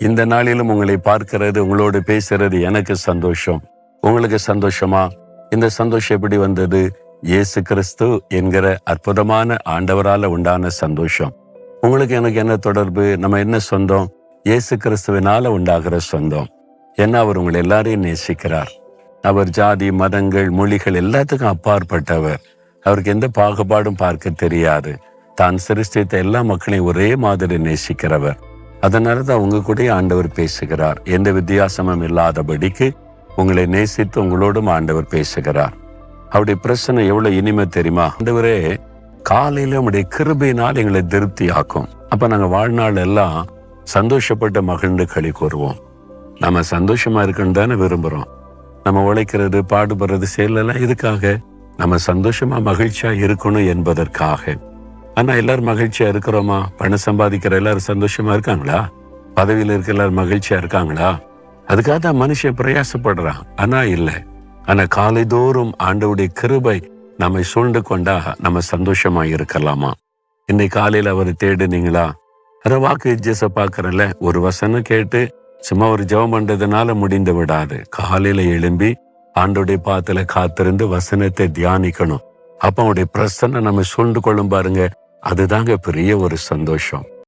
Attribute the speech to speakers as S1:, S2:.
S1: இந்த நாளிலும் உங்களை பார்க்கிறது, உங்களோடு பேசுறது எனக்கு சந்தோஷம். உங்களுக்கு சந்தோஷமா? இந்த சந்தோஷம் எப்படி வந்தது? இயேசு கிறிஸ்து என்கிற அற்புதமான ஆண்டவரால உண்டான சந்தோஷம். உங்களுக்கு எனக்கு என்ன தொடர்பு? நம்ம என்ன சொந்தம்? இயேசு கிறிஸ்துவினால உண்டாகிற சொந்தம். ஏன்னா அவர் உங்களை எல்லாரையும் நேசிக்கிறார். அவர் ஜாதி, மதங்கள், மொழிகள் எல்லாத்துக்கும் அப்பாற்பட்டவர். அவருக்கு எந்த பாகுபாடும் பார்க்க தெரியாது. தான் சிருஷ்டித்த எல்லா மக்களையும் ஒரே மாதிரி நேசிக்கிறவர். அதனாலதான் உங்க கூட ஆண்டவர் பேசுகிறார். எந்த வித்தியாசமும் இல்லாதபடிக்கு உங்களை நேசித்து உங்களோடும் ஆண்டவர் பேசுகிறார். அவருடைய பிரச்சனை எவ்வளவு இனிமை தெரியுமா? ஆண்டவரே காலையில நம்முடைய கிருபையினால் எங்களை திருப்தி ஆக்கும். அப்ப நாங்க வாழ்நாள் எல்லாம் சந்தோஷப்பட்டு மகிழ்ந்து களி கூறுவோம். நம்ம சந்தோஷமா இருக்குன்னு தானே விரும்புறோம். நம்ம உழைக்கிறது, பாடுபடுறது, செயலெல்லாம் இதுக்காக நம்ம சந்தோஷமா மகிழ்ச்சியா இருக்கணும் என்பதற்காக. ஆனா எல்லாரும் மகிழ்ச்சியா இருக்கிறோமா? பணம் சம்பாதிக்கிற எல்லாரும் சந்தோஷமா இருக்காங்களா? பதவியில இருக்க எல்லாரும் மகிழ்ச்சியா இருக்காங்களா? அதுக்காக தான் மனுஷன் பிரயாசப்படுறான். ஆனா இல்லை. ஆனா காலைதோறும் ஆண்டவருடைய கிருபை நம்மை சூழ்ந்து கொண்டா நம்ம சந்தோஷமா இருக்கலாமா? இன்னைக்கு காலையில அவரை தேடுனீங்களா? வாக்கு ஜெச பாக்குறல, ஒரு வசனம் கேட்டு சும்மா ஒரு ஜெபம் பண்றதுனால முடிந்து விடாது. காலையில எழும்பி ஆண்டோடைய பாத்துல காத்திருந்து வசனத்தை தியானிக்கணும். அப்ப அவருடைய பிரசன்னம் நம்ம சூழ்ந்து கொள்ளும் பாருங்க, அதுதாங்க பெரிய ஒரு சந்தோஷம்.